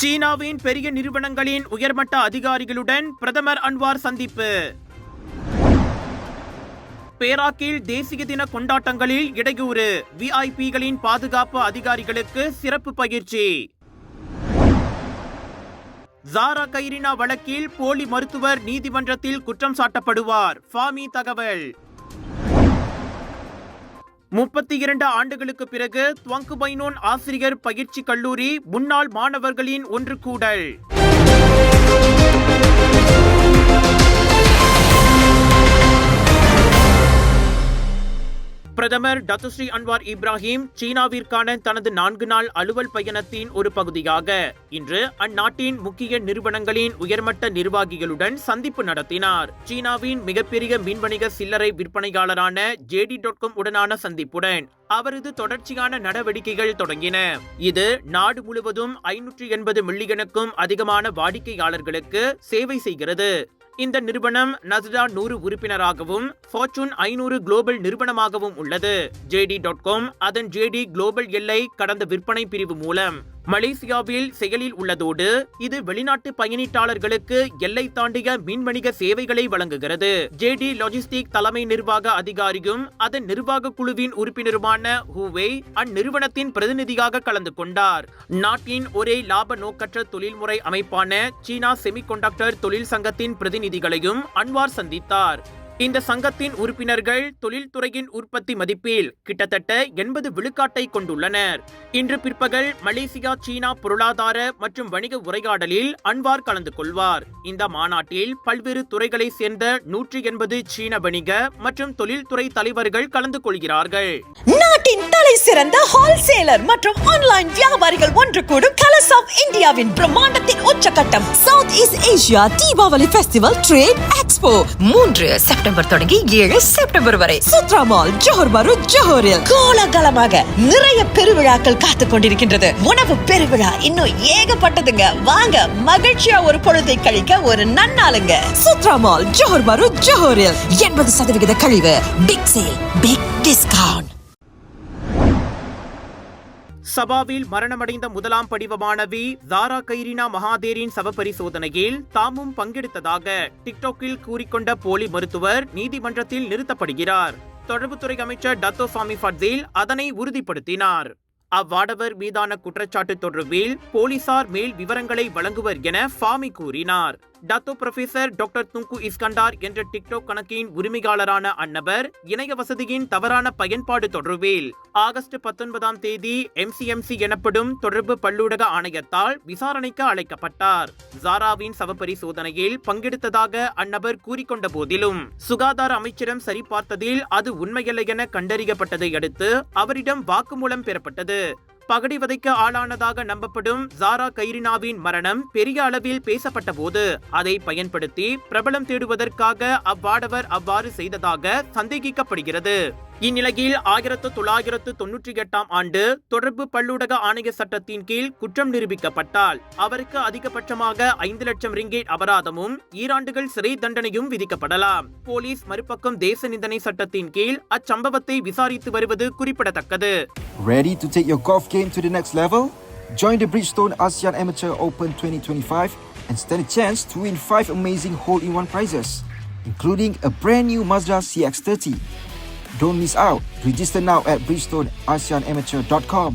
சீனாவின் பெரிய நிறுவனங்களின் உயர்மட்ட அதிகாரிகளுடன் பிரதமர் அன்வார் சந்திப்பு. பேராக்கில் தேசிய தின கொண்டாட்டங்களில் இடையூறு, விஐபிகளின் பாதுகாப்பு அதிகாரிகளுக்கு சிறப்பு பயிற்சி. ஜாரா கைரினா வழக்கில் போலி மருத்துவர் நீதிமன்றத்தில் குற்றம் சாட்டப்படுவார், ஃபாமி தகவல். 32 ஆண்டுகளுக்கு பிறகு துவங்கு பைனோன் ஆசிரியர் பயிற்சி கல்லூரி முன்னாள் மாணவர்களின் ஒன்று கூடல். பிரதமர் டத்துஸ்ரீ அன்வார் இப்ராஹிம் சீனாவிற்கான தனது 4 நாள் அலுவல் பயணத்தின் ஒரு பகுதியாக இன்று அந்நாட்டின் முக்கிய நிறுவனங்களின் உயர்மட்ட நிர்வாகிகளுடன் சந்திப்பு நடத்தினார். சீனாவின் மிகப்பெரிய மின்வணிக சில்லறை விற்பனையாளரான JD.com உடனான சந்திப்புடன் அவரது தொடர்ச்சியான நடவடிக்கைகள் தொடங்கின. இது நாடு முழுவதும் 580 மில்லியனுக்கும் அதிகமான வாடிக்கையாளர்களுக்கு சேவை செய்கிறது. இந்த நிறுவனம் நஸ்டா 100 உறுப்பினராகவும் ஃபார்ச்சூன் 500 குளோபல் நிறுவனமாகவும் உள்ளது. JD.com அதன் JD குளோபல் எல்லை கடந்த விற்பனை பிரிவு மூலம் மலேசியாவில் செயலில் உள்ளதோடு இது வெளிநாட்டு பயணீட்டாளர்களுக்கு எல்லை தாண்டிய மின்வணிக சேவைகளை வழங்குகிறது. JD லாஜிஸ்டிக் தலைமை நிர்வாக அதிகாரியும் அதன் நிர்வாக குழுவின் உறுப்பினருமான ஹூவே அந்நிறுவனத்தின் பிரதிநிதியாக கலந்து கொண்டார். நாட்டின் ஒரே லாப நோக்கற்ற தொழில்முறை அமைப்பான சீனா செமிகண்டக்டர் தொழில் சங்கத்தின் பிரதிநிதிகளையும் அன்வார் சந்தித்தார். இந்த சங்கத்தின் உறுப்பினர்கள் தொழில்துறையின் உற்பத்தி மதிப்பில் கிட்டத்தட்ட 80 விழுக்காட்டை கொண்டுள்ளனர். இன்று பிற்பகல் மலேசியா சீனா பொருளாதார மற்றும் வணிக உரையாடலில் அன்வார் கலந்து கொள்வார். இந்த மாநாட்டில் பல்வேறு துறைகளை சேர்ந்த 180 சீன வணிக மற்றும் தொழில்துறை தலைவர்கள் கலந்து கொள்கிறார்கள். நாட்டின் தலை சிறந்த ஹோல்சேலர் மற்றும் ஆன்லைன் வியாபாரிகள் ஒன்று கூடும் கலர்ஸ் ஆஃப் இந்தியாவின் பிரம்மாண்டத்தின் உச்சகட்டம் south east Asia Deepavali festival trade expo 3 September தொடங்கி 7 செப்டம்பர் வரை சுத்ரா மால் ஜோஹர் பாரு ஜோஹரில் கோலாகலமாக நிறைய பெருவிழாக்கள் காத்துக் கொண்டிருக்கின்றது. உணவு பெருவிழா இன்னும் ஏகப்பட்டதுங்க. வாங்க மகிழ்ச்சியா ஒரு பொழுதை கழிக்க ஒரு நன்னாளுங்க. சுத்ரா மால் ஜோஹர் பாரு ஜோஹரில் 80% கழிவு, பிக் சேல், பிக் டிஸ்கவுண்ட். சபாவில் மரணமடைந்த முதலாம் படிவ மாணவி ஜாரா கைரினா மகாதேரின் சவ பரிசோதனையில் தாமும் பங்கெடுத்ததாக டிக்டாக்கில் கூறிக்கொண்ட போலி மருத்துவர் நீதிமன்றத்தில் நிறுத்தப்படுகிறார். தொடர்புத்துறை அமைச்சர் டத்தோ சாமி ஃபட்சில் அதனை உறுதிப்படுத்தினார். அவ்வாடவர் மீதான குற்றச்சாட்டு தொடர்பில் போலீசார் மேல் விவரங்களை வழங்குவர் என ஃபாமி கூறினார். Dato professor doctor Tunku Iskandar என்ற டிக்டாக் கணக்கின் உரிமையாளரான அந்நபர் இணைய வசதியின் தவறான பயன்பாடு தொடர்பில் ஆகஸ்ட் 19ஆம் தேதி MCMC எனப்படும் தொடர்பு பல்லூடக ஆணையத்தால் விசாரணைக்கு அழைக்கப்பட்டார். ஜாராவின் சவ பரிசோதனையில் பங்கெடுத்ததாக அந்நபர் கூறிக்கொண்ட போதிலும் சுகாதார அமைச்சரிடம் சரிபார்த்ததில் அது உண்மையல்ல என கண்டறியப்பட்டதை அடுத்து அவரிடம் வாக்குமூலம் பெறப்பட்டது. பகடிவதைக்கு ஆளானதாக நம்பப்படும் ஜாரா கைரினாவின் மரணம் பெரிய அளவில் பேசப்பட்ட போது அதை பயன்படுத்தி பிரபலம் தேடுவதற்காக அவ்வாடவர் அவ்வாறு செய்ததாக சந்தேகிக்கப்படுகிறது. இந்நிலையில் 1998ஆம் ஆண்டு தொடர்பு பல்லூடக ஆணைய சட்டத்தின் கீழ் குற்றம் நிரூபிக்கப்பட்டால் அவருக்கு அதிகபட்சமாக 5 லட்சம் ரிங்கேட் அபராதமும் 2 ஆண்டுகள் சிறை தண்டனையும் விதிக்கப்படலாம். போலீஸ் மறுபக்கம் தேச நிந்தனை சட்டத்தின் கீழ் அச்சம்பவத்தை விசாரித்து வருவது குறிப்பிடத்தக்கது. Ready to take your golf game to the next level? Join the Bridgestone ASEAN Amateur Open 2025 and stand a chance to win 5 amazing hole-in-one prizes, including a brand new Mazda CX-30. Don't miss out. Register now at bridgestoneasianamateur.com.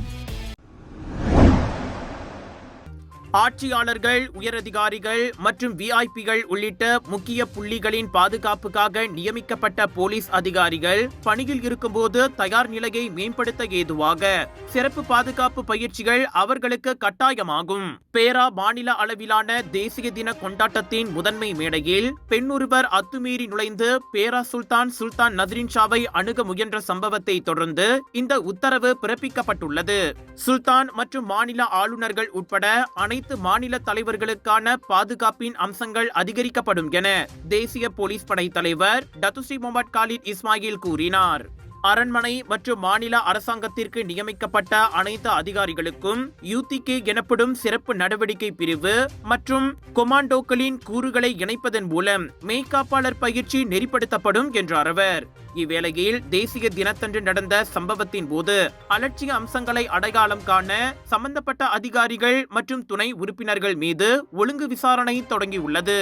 ஆட்சியாளர்கள், உயரதிகாரிகள் மற்றும் விஐபிகள் உள்ளிட்ட முக்கிய புள்ளிகளின் பாதுகாப்புக்காக நியமிக்கப்பட்ட police அதிகாரிகள் பணியில் இருக்கும்போது தயார் நிலையை மேம்படுத்த ஏதுவாக சிறப்பு பாதுகாப்பு பயிற்சிகள் அவர்களுக்கு கட்டாயமாகும். பேரா மாநில அளவிலான தேசிய தின கொண்டாட்டத்தின் முதன்மை மேடையில் பெண்ணொருவர் அத்துமீறி நுழைந்து பேரா சுல்தான் நஸ்ரின் ஷாவை அணுக முயன்ற சம்பவத்தை தொடர்ந்து இந்த உத்தரவு பிறப்பிக்கப்பட்டுள்ளது. சுல்தான் மற்றும் மாநில ஆளுநர்கள் உட்பட அனைத்து மாநில தலைவர்களுக்கான பாதுகாப்பின் அம்சங்கள் அதிகரிக்கப்படும் என தேசிய போலீஸ் படை தலைவர் டத்துஸ்ரீ முகமது காலித் இஸ்மாயில் கூறினார். அரண்மனை மற்றும் மாநில அரசாங்கத்திற்கு நியமிக்கப்பட்ட அனைத்து அதிகாரிகளுக்கும் UTK எனப்படும் சிறப்பு நடவடிக்கை பிரிவு மற்றும் கொமாண்டோக்களின் கூறுகளை இணைப்பதன் மூலம் மெய்காப்பாளர் பயிற்சி நெறிப்படுத்தப்படும் என்றார் அவர். இவ்வேளையில் தேசிய தினத்தன்று நடந்த சம்பவத்தின் போது அலட்சிய அம்சங்களை அடையாளம் காண சம்பந்தப்பட்ட அதிகாரிகள் மற்றும் துணை உறுப்பினர்கள் மீது ஒழுங்கு விசாரணை தொடங்கியுள்ளது.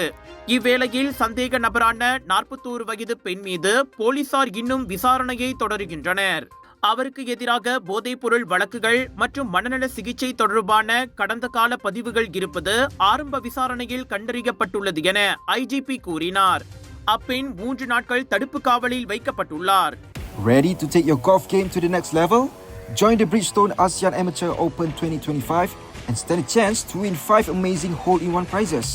இவ்வேளையில் சந்தேக நபரான 41 வயது பெண் மீது போலீசார் இன்னும் விசாரணையை தொடருகின்றனர். அவருக்கு எதிராக போதைப்பொருள் வழக்குகள் மற்றும் மனநல சிகிச்சை தொடர்பான கடந்த கால பதிவுகள் இருப்பது ஆரம்ப விசாரணையில் கண்டறியப்பட்டுள்ளது என IGP கூறினார். அப்பெண் 3 நாட்கள் தடுப்பு காவலில் வைக்கப்பட்டுள்ளார். Ready to take your golf game to the next level? Join the Bridgestone ASEAN Amateur Open 2025 and stand a chance to win 5 amazing hole-in-one prizes,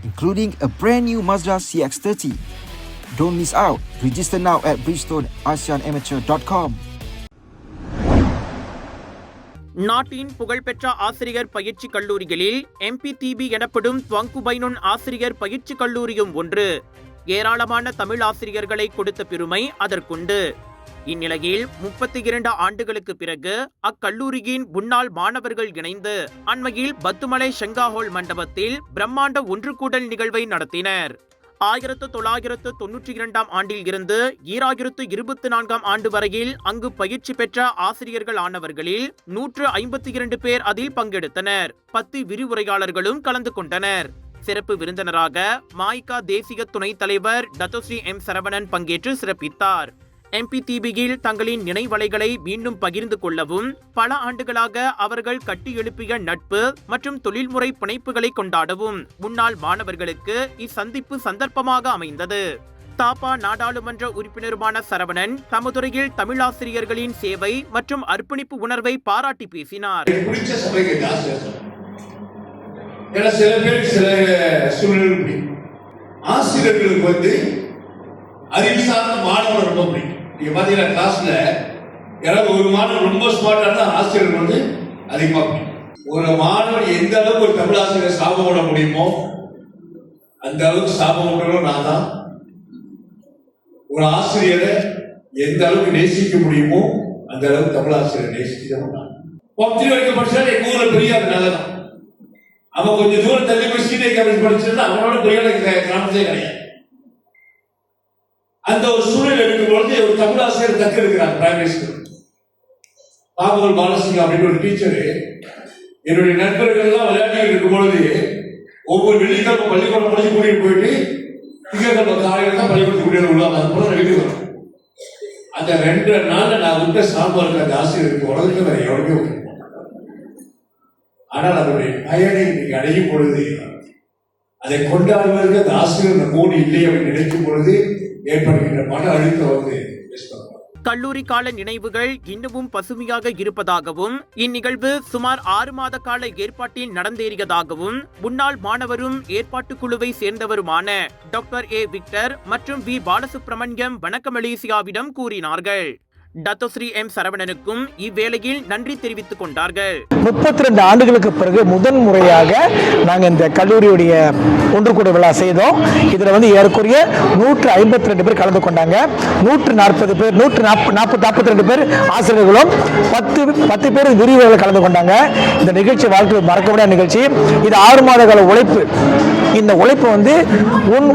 including a brand new Mazda CX-30. Don't miss out. Register now at bridgestoneasianamateur.com. நாட்டின் புகழ்பெற்ற ஆசிரியர் பயிற்சி கல்லூரிகளில் MPTB எனப்படும் துவங்கு பைனுன் ஆசிரியர் பயிற்சி கல்லூரியும் ஒன்று. ஏராளமான தமிழ் ஆசிரியர்களை கொடுத்த பெருமை அதற்குண்டு. இந்நிலையில் 32 ஆண்டுகளுக்கு பிறகு அக்கல்லூரியின் முன்னாள் மாணவர்கள் இணைந்து அண்மையில் பத்துமலை ஷெங்காஹோல் மண்டபத்தில் பிரம்மாண்ட ஒன்றுகூடல் நிகழ்வை நடத்தினர். 1992 ஆண்டில் இருந்து 2024 ஆண்டு வரையில் அங்கு பயிற்சி பெற்ற ஆசிரியர்கள் ஆனவர்களில் 152 பேர் அதில் பங்கெடுத்தனர். 10 விரிவுரையாளர்களும் கலந்து கொண்டனர். சிறப்பு விருந்தினராக மாய்கா தேசிய துணைத் தலைவர் டத்தோஸ்ரீ M. சரவணன் பங்கேற்று சிறப்பித்தார். MPTBயில் தங்களின் நினைவலைகளை மீண்டும் பகிர்ந்து கொள்ளவும் பல ஆண்டுகளாக அவர்கள் கட்டி எழுப்பிய நட்பு மற்றும் தொழில்முறை பிணைப்புகளை கொண்டாடவும் முன்னாள் மாணவர்களுக்கு இச்சந்திப்பு சந்தர்ப்பமாக அமைந்தது. தாப்பா நாடாளுமன்ற உறுப்பினருமான சரவணன் தமதுறையில் தமிழாசிரியர்களின் சேவை மற்றும் அர்ப்பணிப்பு உணர்வை பாராட்டி பேசினார். சில பேருக்கு சில சூழ்நிலை ஆசிரியர்களுக்கு அறிவு சார்ந்த மாணவர் ரொம்ப பிடிக்கும். நீங்க பாத்தீங்கன்னா கிளாஸ்ல யாராவது ஒரு மாணவர் ரொம்ப ஸ்மார்ட்டா இருந்தா ஆசிரியர்கள் அதிகமா பிடிக்கும். ஒரு மாணவர் எந்த அளவுக்கு ஒரு தமிழ் ஆசிரியர் சாபம் விட முடியுமோ அந்த அளவுக்கு சாபம் விடணும் நான் தான். ஒரு ஆசிரியரை எந்த அளவுக்கு நேசிக்க முடியுமோ அந்த அளவுக்கு தமிழ் ஆசிரியர் நேசிக்க வரைக்கும் படிச்சா எங்க ஊர்ல பெரிய அது நல்லதான். அவன் கொஞ்சம் தூரம் தள்ளி போய் சீனியர் காலேஜ் படிச்சிருந்தா அவனோட பெரிய கிராமத்தே கிடையாது. அந்த ஒரு சூழல் எடுக்கும் பொழுது ஒரு தமிழ் ஆசிரியர் தக்க இருக்கிறார். பிரைமரி ஸ்கூல் பாபுல் பாலசிங் அப்படின்னு ஒரு டீச்சரு என்னுடைய நண்பர்கள் எல்லாம் விளையாட்டு இருக்கும் பொழுது ஒவ்வொரு வெள்ளிக்கிழமை பள்ளிக்கூடம் முடிச்சு கூட்டிட்டு போயிட்டு திங்கட்கிழமை காலையில தான் பள்ளிக்கூடத்துக்கு கூட்டிட்டு விடுவாங்க. அது போல வீட்டுக்கு வரும். அந்த 2 நாள்ல நான் விட்ட சாம்பார் அந்த ஆசிரியருக்கு உலகத்துல வேற எவ்வளவு. ஆனால் அதனுடைய பயனை இன்னைக்கு அடையும் பொழுது அதை கொண்டாடுவதற்கு அந்த ஆசிரியர் நம்மோடு இல்லை அப்படின்னு நினைக்கும் பொழுது ஏற்படுகின்ற மன அழுத்தம் கல்லூரி கால நினைவுகள் இன்னமும் பசுமையாக இருப்பதாகவும் இந்நிகழ்வு சுமார் 6 மாத கால ஏற்பாட்டில் நடந்தேறியதாகவும் முன்னாள் மாணவரும் ஏற்பாட்டு குழுவை சேர்ந்தவருமான டாக்டர் A. விக்டர் மற்றும் V. பாலசுப்ரமணியம் வணக்க மலேசியாவிடம் கூறினார்கள். Datuk Seri M. சரவணனுக்கும் இவ்வேளையில் நன்றி தெரிவித்துக் கொண்டார்கள். 32 ஆண்டுகளுக்கு பிறகு முதன் முறையாக நாங்கள் இந்த கல்லூரியுடைய ஒன்றுகூட விழா செய்தோம். இதில் ஏறக்குறைய 152 பேர் கலந்து கொண்டாங்க. 140 பேர் 142 பேர் ஆசிரியர்களும் 10 பேர் விரிவுரைகள் கலந்து கொண்டாங்க. இந்த நிகழ்ச்சி வாழ்க்கையில் மறக்க முடியாத நிகழ்ச்சி. இது 6 மாத கால உழைப்பு. இந்த உழைப்பு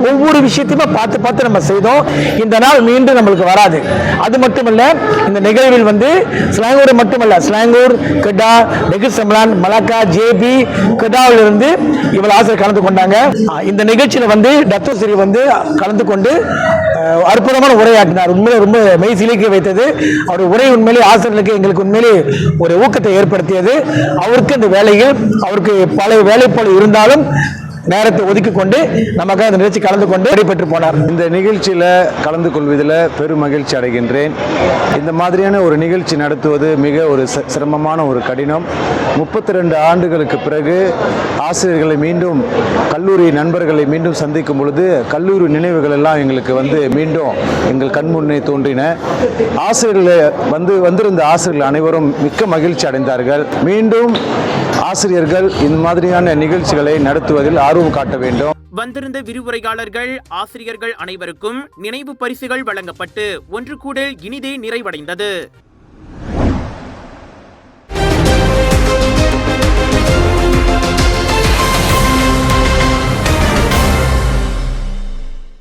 ஒவ்வொரு விஷயத்தையுமே பார்த்து நம்ம செய்தோம். இந்த நாள் மீண்டும் நம்மளுக்கு வராது. அது மட்டுமல்ல, இந்த நிகழ்வில் ஸ்லாங்கூர் மட்டுமல்ல, ஸ்லாங்கூர், கெடா, நெகுசம்லான், மலாக்கா, JB, கெடாவில் இருந்து இவ்வளவு ஆசிரியர் கலந்து கொண்டாங்க. இந்த நிகழ்ச்சியில டத்தோஸ்ரீ கலந்து கொண்டு அற்புதமான உரையாற்றினார். உண்மையிலே ரொம்ப மெய் சிலிக்க வைத்தது. அவருடைய உரை உண்மையிலே ஆசிரியர்களுக்கு எங்களுக்கு உண்மையிலே ஒரு ஊக்கத்தை ஏற்படுத்தியது. அவருக்கு இந்த வேலையில் அவருக்கு பல வேலை போல இருந்தாலும் நேரத்தை ஒதுக்கி கொண்டு நமக்கு அந்த நிகழ்ச்சி கலந்து கொண்டு நடைபெற்று போனார். இந்த நிகழ்ச்சியில் கலந்து கொள்வதில் பெரும் மகிழ்ச்சி அடைகின்றேன். இந்த மாதிரியான ஒரு நிகழ்ச்சி நடத்துவது மிக ஒரு சிரமமான ஒரு கடினம். 32 ஆண்டுகளுக்கு பிறகு ஆசிரியர்களை மீண்டும், கல்லூரி நண்பர்களை மீண்டும் சந்திக்கும் பொழுது கல்லூரி நினைவுகள் எல்லாம் எங்களுக்கு மீண்டும் எங்கள் கண்முன்னே தோன்றின. ஆசிரியர்களை வந்திருந்த ஆசிரியர்கள் அனைவரும் மிக்க மகிழ்ச்சி அடைந்தார்கள். மீண்டும் ஆசிரியர்கள் இந்த மாதிரியான நிகழ்ச்சிகளை நடத்துவதில் ஆர்வம் ஆர்வம் காட்ட வேண்டும். வந்திருந்த விரிவுரையாளர்கள், ஆசிரியர்கள் அனைவருக்கும் நினைவு பரிசுகள் வழங்கப்பட்டு ஒன்று கூடல் இனிதே நிறைவடைந்தது.